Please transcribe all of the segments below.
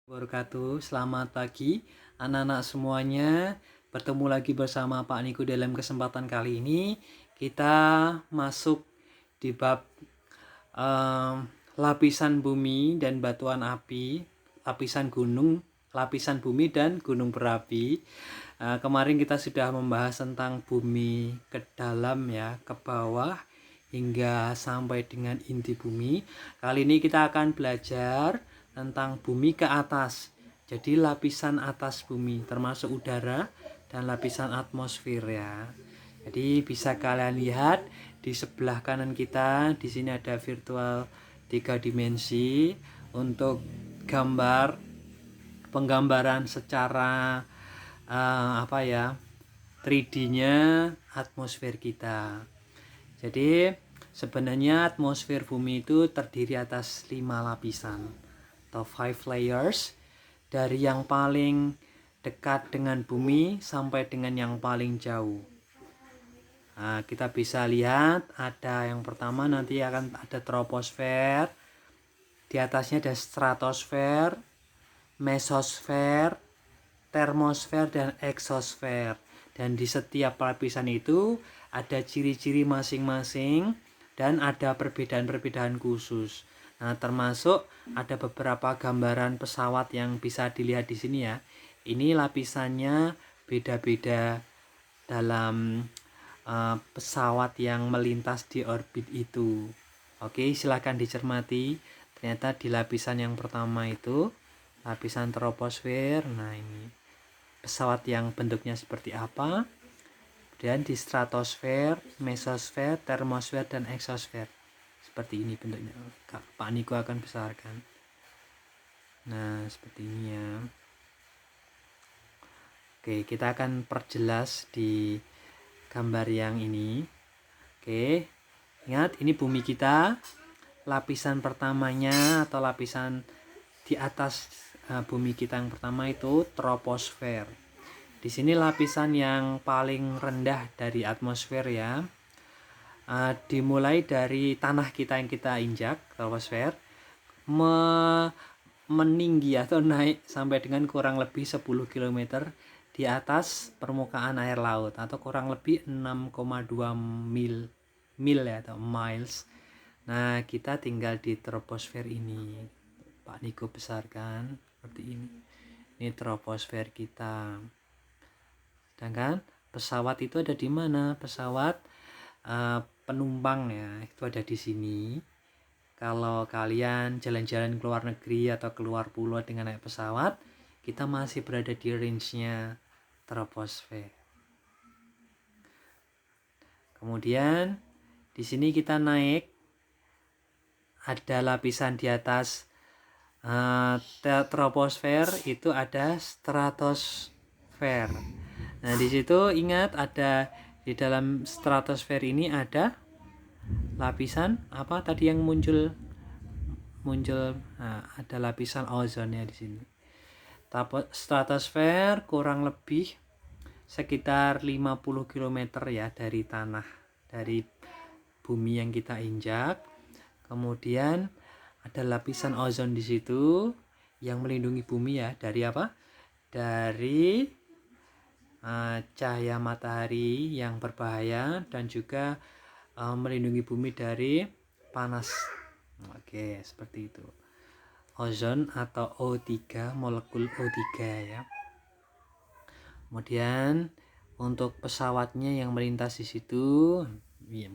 Wabarakatuh. Selamat pagi anak-anak semuanya. Bertemu lagi bersama Pak Niko dalam kesempatan kali ini. Kita masuk di bab lapisan bumi dan batuan api, lapisan gunung, lapisan bumi dan gunung berapi. Kemarin kita sudah membahas tentang bumi ke dalam ya, ke bawah hingga sampai dengan inti bumi. Kali ini kita akan belajar tentang bumi ke atas. Jadi lapisan atas bumi termasuk udara dan lapisan atmosfer ya. Jadi bisa kalian lihat di sebelah kanan kita, di sini ada virtual 3 dimensi untuk gambar penggambaran secara 3D-nya atmosfer kita. Jadi sebenarnya atmosfer bumi itu terdiri atas 5 lapisan atau 5 layers, dari yang paling dekat dengan bumi sampai dengan yang paling jauh. Nah, kita bisa lihat ada yang pertama, nanti akan ada troposfer, di atasnya ada stratosfer, mesosfer, termosfer, dan eksosfer. Dan di setiap lapisan itu ada ciri-ciri masing-masing dan ada perbedaan-perbedaan khusus. Nah, termasuk ada beberapa gambaran pesawat yang bisa dilihat di sini ya. Ini lapisannya beda-beda dalam pesawat yang melintas di orbit itu. Oke, silahkan dicermati. Ternyata di lapisan yang pertama itu lapisan troposfer. Nah, ini pesawat yang bentuknya seperti apa. Kemudian di stratosfer, mesosfer, termosfer, dan eksosfer. Seperti ini bentuknya. Pak Niko akan besarkan. Nah, seperti ini ya. Oke, kita akan perjelas di gambar yang ini. Oke, ingat ini bumi kita. Lapisan pertamanya atau lapisan di atas bumi kita yang pertama itu troposfer. Di sini lapisan yang paling rendah dari atmosfer ya. Dimulai dari tanah kita yang kita injak, troposfer, meninggi atau naik sampai dengan kurang lebih 10 km di atas permukaan air laut, atau kurang lebih 6,2 mil ya, atau miles. Nah, kita tinggal di troposfer ini. Pak Niko besarkan seperti ini. Ini troposfer kita. Sedangkan pesawat itu ada di mana? Pesawat penumpang ya, itu ada di sini. Kalau kalian jalan-jalan ke luar negeri atau keluar pulau dengan naik pesawat, kita masih berada di range-nya troposfer. Kemudian di sini kita naik, ada lapisan di atas troposfer itu ada stratosfer. Nah, di situ ingat ada di dalam stratosfer ini ada lapisan apa tadi yang muncul ada lapisan ozon ya di sini. Stratosfer kurang lebih sekitar 50 km ya dari tanah, dari bumi yang kita injak. Kemudian ada lapisan ozon di situ yang melindungi bumi ya dari apa? Dari cahaya matahari yang berbahaya, dan juga melindungi bumi dari panas. Oke, seperti itu. Ozon atau O3, molekul O3 ya. Kemudian untuk pesawatnya yang melintas di situ,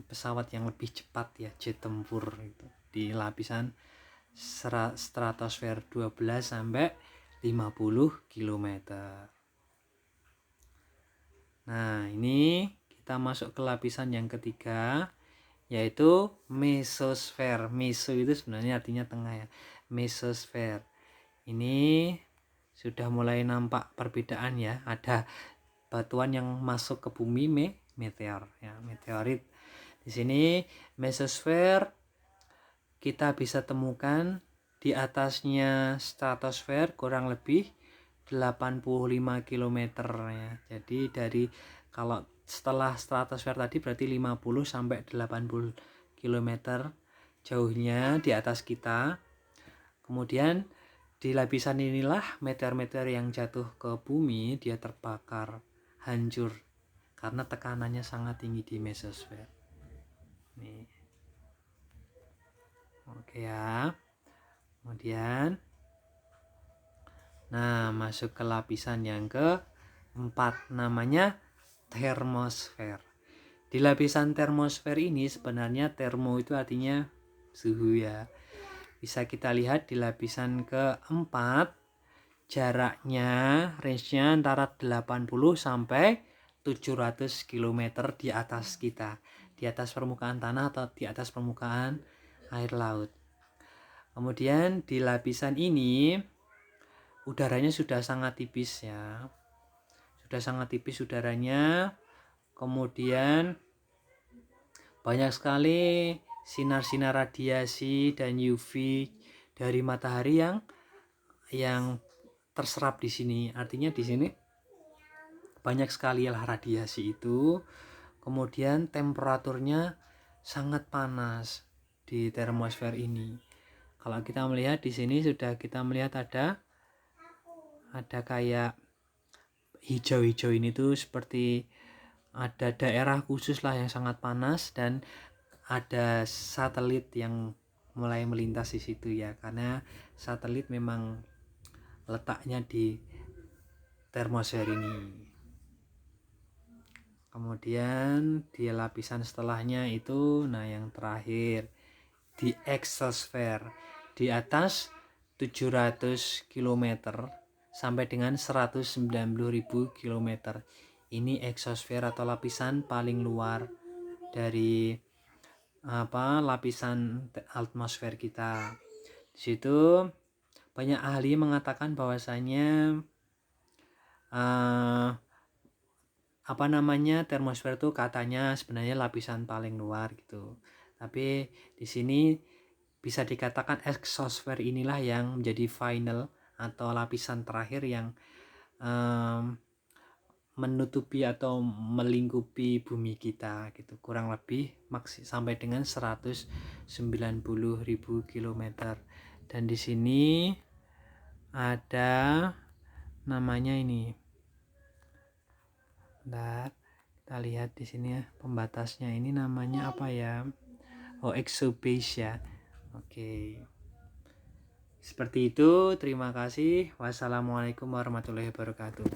pesawat yang lebih cepat ya, jet tempur itu di lapisan stratosfer 12 sampai 50 km. Nah, ini kita masuk ke lapisan yang ketiga, yaitu mesosfer. Meso itu sebenarnya artinya tengah ya. Mesosfer. Ini sudah mulai nampak perbedaan ya. Ada batuan yang masuk ke bumi, meteor ya, meteorit. Di sini mesosfer kita bisa temukan di atasnya stratosfer kurang lebih 85 km ya. Jadi dari kalau setelah stratosfer tadi berarti 50 sampai 80 km jauhnya di atas kita. Kemudian Di lapisan inilah meteor-meteor yang jatuh ke bumi dia terbakar, hancur karena tekanannya sangat tinggi di mesosfer. Nih. Oke ya. Kemudian masuk ke lapisan yang keempat, namanya termosfer. Di lapisan termosfer ini sebenarnya termo itu artinya suhu ya. Bisa kita lihat di lapisan keempat jaraknya, range-nya antara 80 sampai 700 km di atas kita, di atas permukaan tanah atau di atas permukaan air laut. Kemudian di lapisan ini udaranya sudah sangat tipis ya. Sudah sangat tipis udaranya. Kemudian banyak sekali sinar-sinar radiasi dan UV dari matahari yang terserap di sini. Artinya di sini banyak sekali lah radiasi itu. Kemudian temperaturnya sangat panas di termosfer ini. Kalau kita melihat di sini sudah kita melihat ada kayak hijau-hijau ini tuh seperti ada daerah khusus lah yang sangat panas, dan ada satelit yang mulai melintas di situ ya, karena satelit memang letaknya di termosfer ini. Kemudian di lapisan setelahnya itu, yang terakhir di exosfer, di atas 700 km sampai dengan 190.000 km. Ini exosfer atau lapisan paling luar dari lapisan atmosfer kita. Di situ banyak ahli mengatakan bahwasanya termosfer itu katanya sebenarnya lapisan paling luar gitu. Tapi di sini bisa dikatakan exosfer inilah yang menjadi final atau lapisan terakhir yang menutupi atau melingkupi bumi kita gitu, kurang lebih sampai dengan 190.000 km. Dan di sini ada namanya ini. Bentar, kita lihat di sini ya, pembatasnya ini namanya apa ya? Exobase ya. Oke. Seperti itu, terima kasih. Wassalamualaikum warahmatullahi wabarakatuh.